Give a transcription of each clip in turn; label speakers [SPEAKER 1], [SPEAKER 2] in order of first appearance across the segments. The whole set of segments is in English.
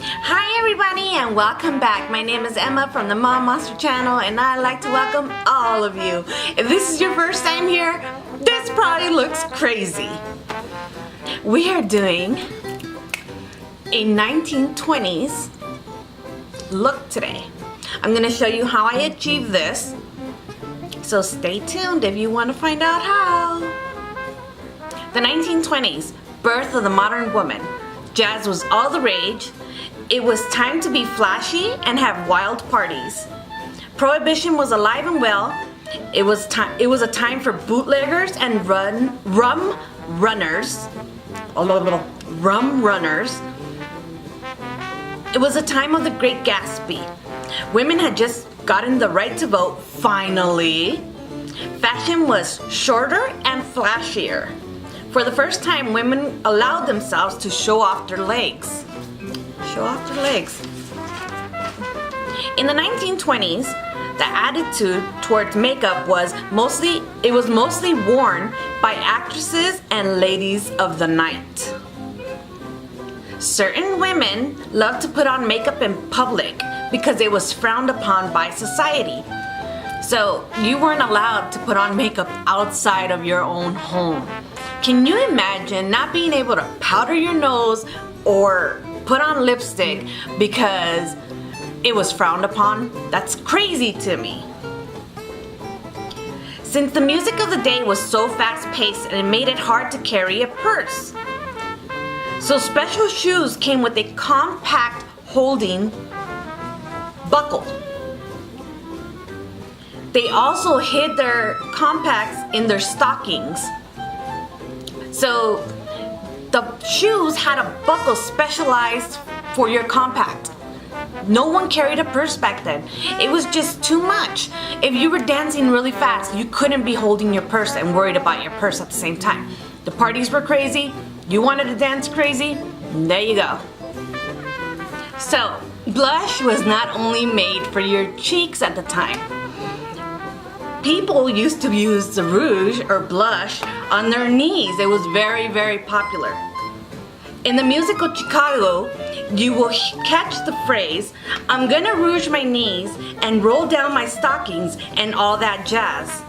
[SPEAKER 1] Hi everybody and welcome back. My name is Emma from the MahMonster channel and I'd like to welcome all of you. If this is your first time here, this probably looks crazy. We are doing a 1920s look today. I'm going to show you how I achieved this. So stay tuned if you want to find out how. The 1920s, birth of the modern woman. Jazz was all the rage. It was time to be flashy and have wild parties. Prohibition was alive and well. It was a time for bootleggers and rum runners. It was a time of the Great Gatsby. Women had just gotten the right to vote, finally. Fashion was shorter and flashier. For the first time, women allowed themselves to show off their legs. In the 1920s, the attitude towards makeup was mostly worn by actresses and ladies of the night. Certain women loved to put on makeup in public because it was frowned upon by society. So you weren't allowed to put on makeup outside of your own home. Can you imagine not being able to powder your nose or put on lipstick because it was frowned upon? That's crazy to me. Since the music of the day was so fast-paced and it made it hard to carry a purse. So special shoes came with a compact holding buckle. They also hid their compacts in their stockings. So the shoes had a buckle specialized for your compact. No one carried a purse back then. It was just too much. If you were dancing really fast, you couldn't be holding your purse and worried about your purse at the same time. The parties were crazy. You wanted to dance crazy? There you go. So, blush was not only made for your cheeks at the time. People used to use the rouge or blush on their knees. It was very, very popular. In the musical Chicago, you will catch the phrase, "I'm gonna rouge my knees and roll down my stockings and all that jazz."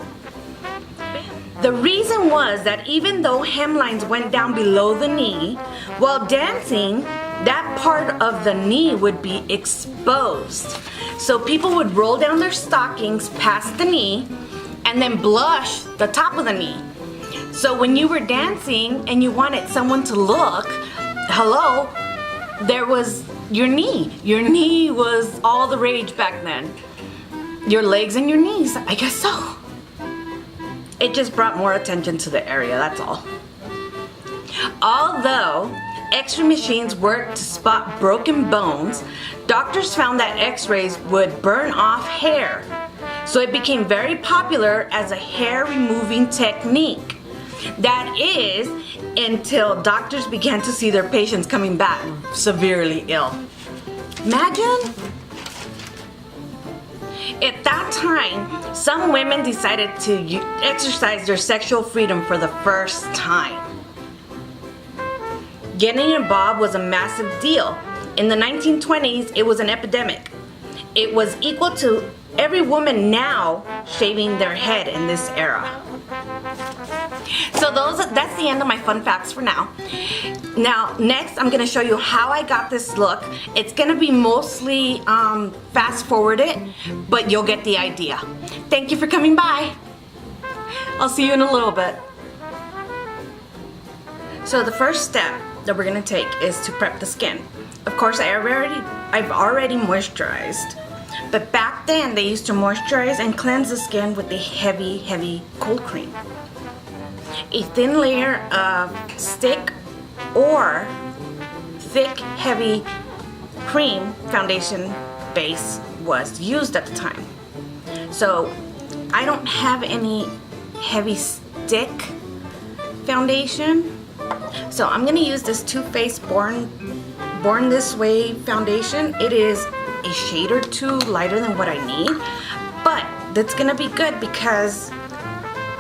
[SPEAKER 1] The reason was that even though hemlines went down below the knee, while dancing, that part of the knee would be exposed. So people would roll down their stockings past the knee and then blush the top of the knee. So when you were dancing and you wanted someone to look, hello, there was your knee. Your knee was all the rage back then. Your legs and your knees, I guess so. It just brought more attention to the area, that's all. Although X-ray machines worked to spot broken bones, doctors found that X-rays would burn off hair. So it became very popular as a hair removing technique. That is, until doctors began to see their patients coming back severely ill. Imagine? At that time, some women decided to exercise their sexual freedom for the first time. Getting a bob was a massive deal. In the 1920s, it was an epidemic. It was equal to every woman now shaving their head in this era. So that's the end of my fun facts for now. Now, next I'm going to show you how I got this look. It's going to be mostly fast forwarded, but you'll get the idea. Thank you for coming by. I'll see you in a little bit. So the first step that we're going to take is to prep the skin. Of course, I've already moisturized. But back then, they used to moisturize and cleanse the skin with a heavy, heavy cold cream. A thin layer of stick or thick, heavy cream foundation base was used at the time. So I don't have any heavy stick foundation. So I'm going to use this Too Faced Born This Way foundation. It is a shade or two lighter than what I need, but that's gonna be good because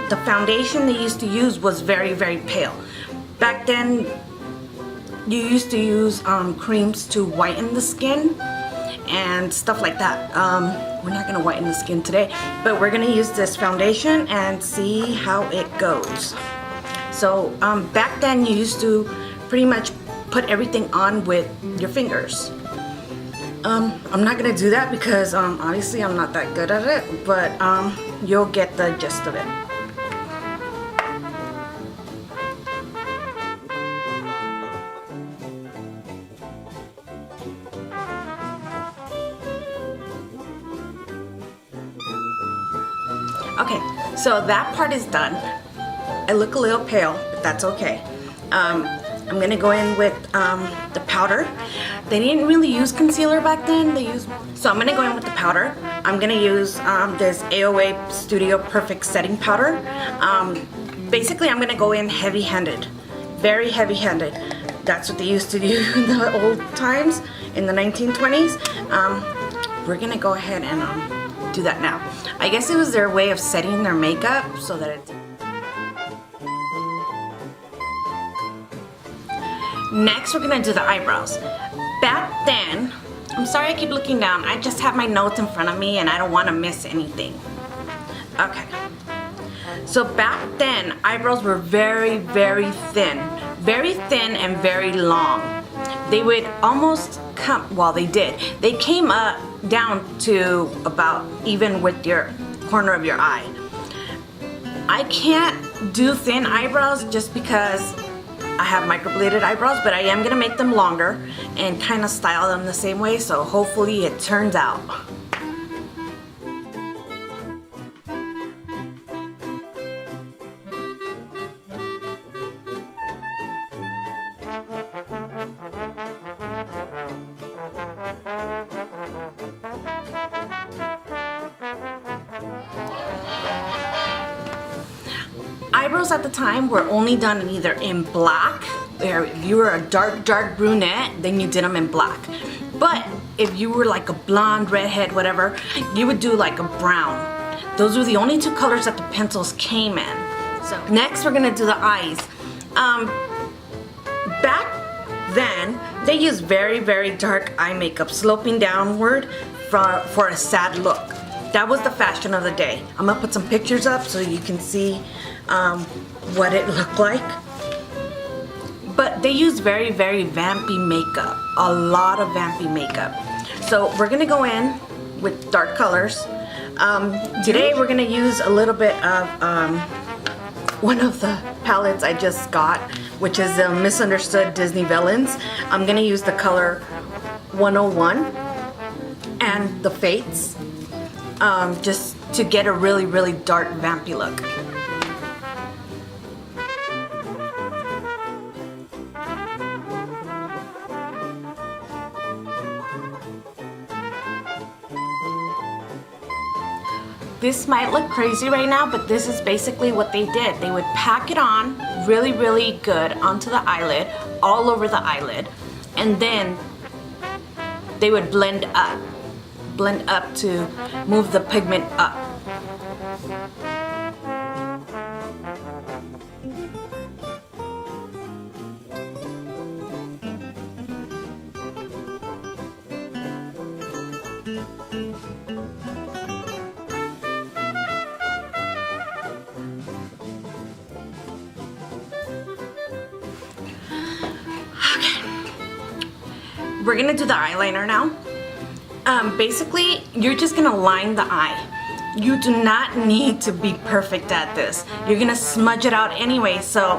[SPEAKER 1] the foundation they used to use was very, very pale. Back then, you used to use creams to whiten the skin and stuff like that. We're not gonna whiten the skin today, but we're gonna use this foundation and see how it goes. So back then you used to pretty much put everything on with your fingers. I'm not gonna do that because obviously I'm not that good at it, but you'll get the gist of it. Okay, so that part is done. I look a little pale, but that's okay. I'm gonna go in with the powder. They didn't really use concealer back then. So I'm gonna go in with the powder. I'm gonna use this AOA Studio Perfect Setting Powder. Basically, I'm gonna go in heavy-handed, very heavy-handed. That's what they used to do in the old times, in the 1920s. We're gonna go ahead and do that now. I guess it was their way of setting their makeup so that it. Next, we're gonna do the eyebrows. Back then, I'm sorry I keep looking down. I just have my notes in front of me and I don't want to miss anything. Okay. So back then, eyebrows were very thin and very long. They would almost come, well, they did. They came up down to about even with your corner of your eye. I can't do thin eyebrows just because I have microbladed eyebrows, but I am gonna make them longer and kind of style them the same way, so hopefully it turns out. Eyebrows at the time were only done either in black, or if you were a dark brunette, then you did them in black. But if you were like a blonde, redhead, whatever, you would do like a brown. Those were the only two colors that the pencils came in. So next we're gonna do the eyes. Back then, they used very dark eye makeup, sloping downward for a sad look. That was the fashion of the day. I'm gonna put some pictures up so you can see what it looked like. But they use very vampy makeup, a lot of vampy makeup. So we're gonna go in with dark colors. Today we're gonna use a little bit of one of the palettes I just got, which is the Misunderstood Disney Villains. I'm gonna use the color 101 and the Fates, just to get a really dark vampy look. This might look crazy right now, but this is basically what they did. They would pack it on really good onto the eyelid, all over the eyelid, and then they would blend up to move the pigment up. We're gonna do the eyeliner now. Basically, you're just gonna line the eye. You do not need to be perfect at this. You're gonna smudge it out anyway, so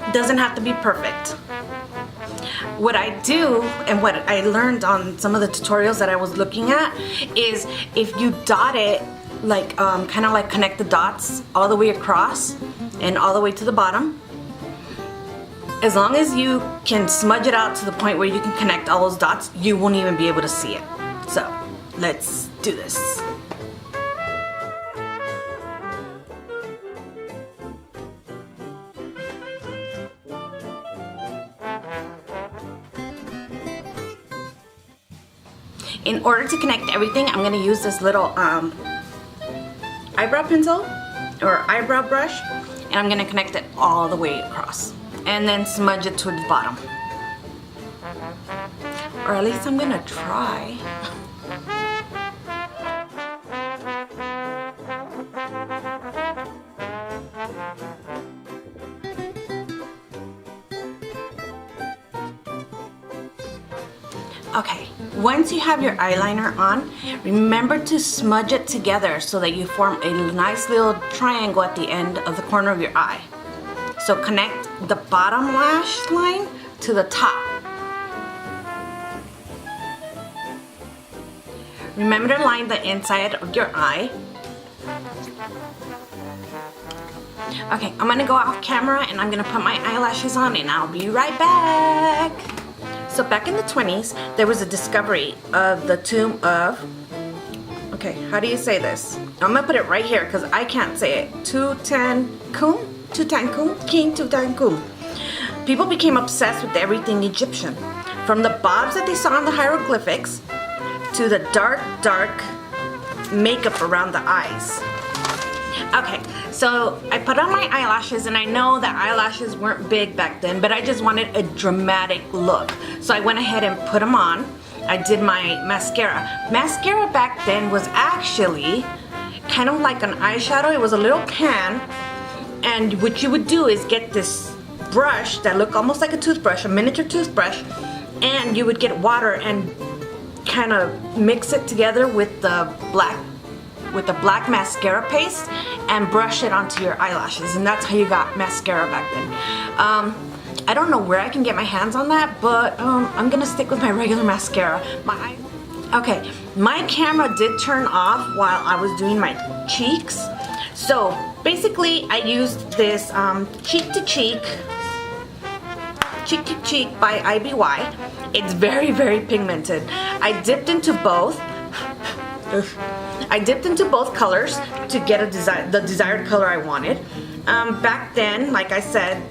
[SPEAKER 1] it doesn't have to be perfect. What I do, and what I learned on some of the tutorials that I was looking at, is if you dot it, like kind of like connect the dots all the way across and all the way to the bottom, as long as you can smudge it out to the point where you can connect all those dots, you won't even be able to see it. So, let's do this. In order to connect everything, I'm going to use this little eyebrow pencil or eyebrow brush, and I'm going to connect it all the way across. and then smudge it to the bottom. Or at least I'm gonna try. Okay, once you have your eyeliner on, remember to smudge it together so that you form a nice little triangle at the end of the corner of your eye. So connect the bottom lash line to the top. Remember to line the inside of your eye. Okay, I'm gonna go off camera and I'm gonna put my eyelashes on and I'll be right back. So back in the 20s, there was a discovery of the tomb of, okay, how do you say this? I'm gonna put it right here because I can't say it. Tutankhamun? King Tutankhamun. People became obsessed with everything Egyptian. From the bobs that they saw in the hieroglyphics to the dark makeup around the eyes. Okay, so I put on my eyelashes, and I know that eyelashes weren't big back then, but I just wanted a dramatic look. So I went ahead and put them on. I did my mascara. Mascara back then was actually kind of like an eyeshadow. It was a little pan, and what you would do is get this brush that looked almost like a toothbrush, a miniature toothbrush, and you would get water and kind of mix it together with the black mascara paste and brush it onto your eyelashes, and that's how you got mascara back then. I don't know where I can get my hands on that, but I'm gonna stick with my regular mascara. Okay, my camera did turn off while I was doing my cheeks, so basically I used this Cheek to Cheek by IBY. It's very, very pigmented. I dipped into both. I dipped into both colors to get the desired color I wanted. Back then, like I said,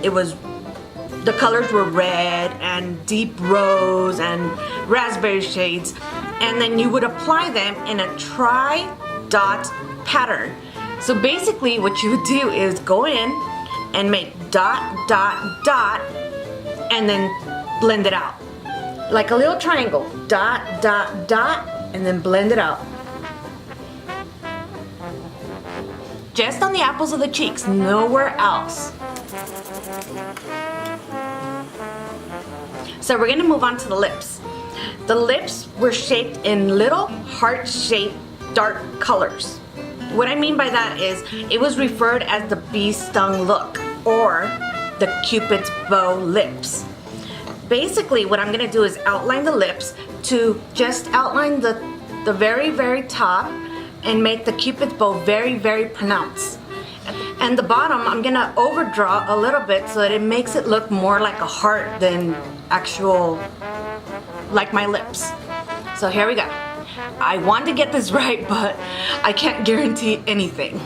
[SPEAKER 1] the colors were red and deep rose and raspberry shades, and then you would apply them in a tri-dot pattern. So basically what you would do is go in and make dot, dot, dot, and then blend it out. Like a little triangle. Dot, dot, dot, and then blend it out. Just on the apples of the cheeks, nowhere else. So we're gonna move on to the lips. The lips were shaped in little heart-shaped dark colors. What I mean by that is it was referred as the bee stung look, or the Cupid's bow lips. Basically what I'm gonna do is outline the lips to just outline the very, very top and make the Cupid's bow very, very pronounced. And the bottom, I'm gonna overdraw a little bit so that it makes it look more like a heart than actual, like my lips. So here we go. I want to get this right, but I can't guarantee anything.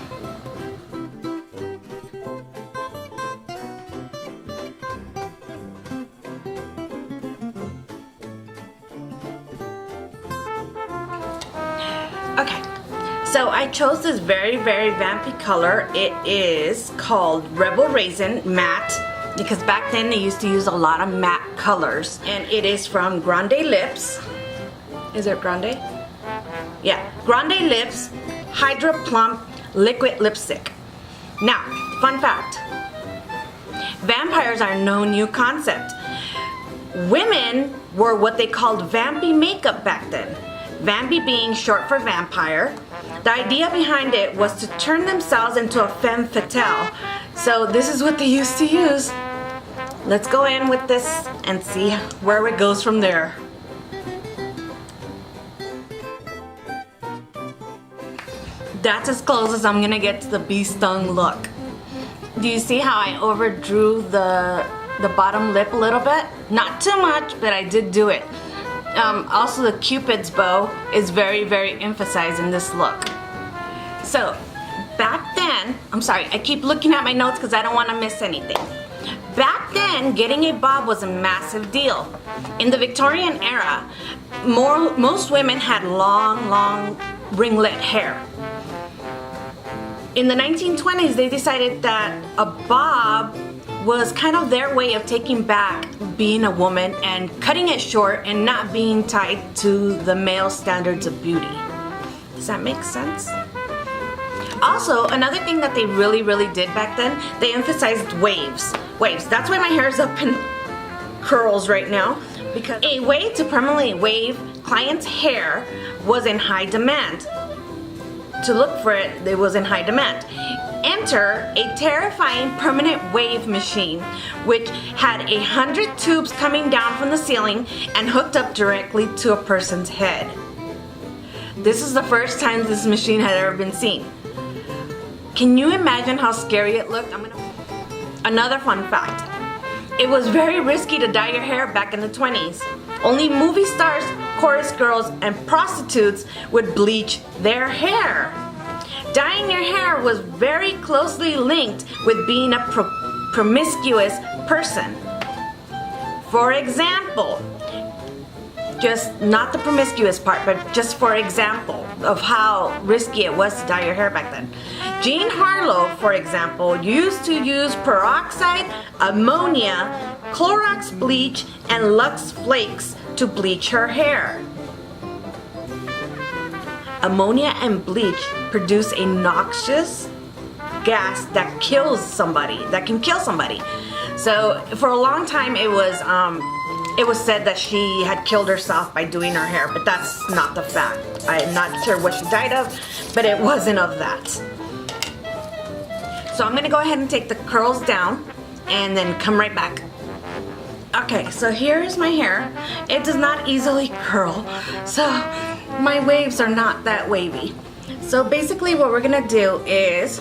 [SPEAKER 1] Okay. So I chose this very, very vampy color. It is called Rebel Raisin Matte, because back then they used to use a lot of matte colors. And it is from Grande Lips. Is it Grande? Yeah, Grande Lips Hydra Plump Liquid Lipstick. Now, fun fact. Vampires are no new concept. Women wore what they called vampy makeup back then. Vampy being short for vampire. The idea behind it was to turn themselves into a femme fatale. So this is what they used to use. Let's go in with this and see where it goes from there. That's as close as I'm gonna get to the bee stung look. Do you see how I overdrew the bottom lip a little bit? Not too much, but I did do it. Also the Cupid's bow is very, very emphasized in this look. So back then, I'm sorry, I keep looking at my notes because I don't want to miss anything. Back then, getting a bob was a massive deal. In the Victorian era, most women had long ringlet hair. In the 1920s, they decided that a bob was kind of their way of taking back being a woman and cutting it short and not being tied to the male standards of beauty. Does that make sense? Also, another thing that they really did back then, they emphasized waves. Waves. That's why my hair is up in curls right now, because a way to permanently wave clients' hair was in high demand. To look for it, it was in high demand. Enter a terrifying permanent wave machine, which had 100 tubes coming down from the ceiling and hooked up directly to a person's head. This is the first time this machine had ever been seen. Can you imagine how scary it looked? Another fun fact. It was very risky to dye your hair back in the 20s. Only movie stars, chorus girls, and prostitutes would bleach their hair. Dyeing your hair was very closely linked with being a promiscuous person. For example, just not the promiscuous part, but just for example of how risky it was to dye your hair back then. Jean Harlow, for example, used to use peroxide, ammonia, Clorox bleach, and Lux Flakes to bleach her hair. Ammonia and bleach produce a noxious gas that kills somebody, that can kill somebody. So for a long time it was said that she had killed herself by doing her hair, but that's not the fact. I'm not sure what she died of, but it wasn't of that. So I'm gonna go ahead and take the curls down and then come right back. Okay, so here's my hair. It does not easily curl, so my waves are not that wavy. So basically what we're gonna do is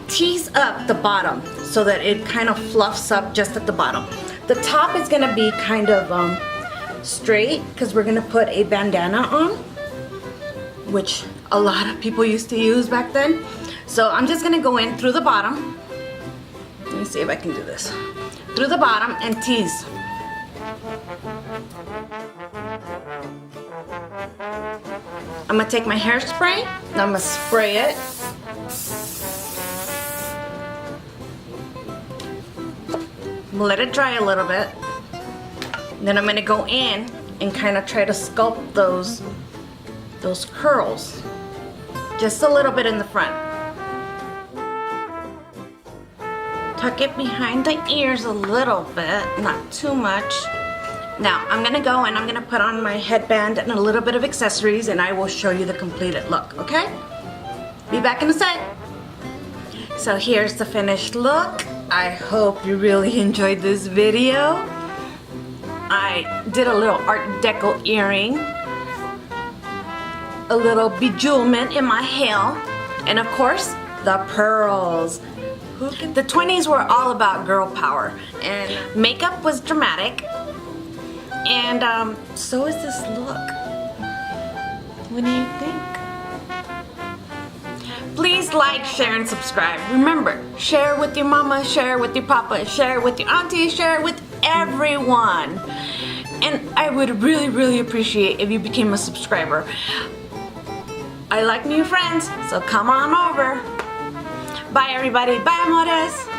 [SPEAKER 1] tease up the bottom so that it kind of fluffs up just at the bottom. The top is gonna be kind of straight because we're gonna put a bandana on, which a lot of people used to use back then. So I'm just gonna go in through the bottom. Let me see if I can do this. Through the bottom and tease. I'm gonna take my hairspray and I'm gonna spray it. Let it dry a little bit. Then I'm gonna go in and kind of try to sculpt those curls. Just a little bit in the front. Tuck it behind the ears a little bit, not too much. Now I'm gonna go and I'm gonna put on my headband and a little bit of accessories and I will show you the completed look, okay? Be back in a sec. So here's the finished look. I hope you really enjoyed this video. I did a little Art Deco earring, a little bejewelment in my hair, and of course, the pearls. The 20s were all about girl power, and makeup was dramatic, and so is this look. What do you think? Please like, share, and subscribe. Remember, share with your mama, share with your papa, share with your auntie, share with everyone. And I would really appreciate if you became a subscriber. I like new friends, so come on over. Bye everybody, bye amores.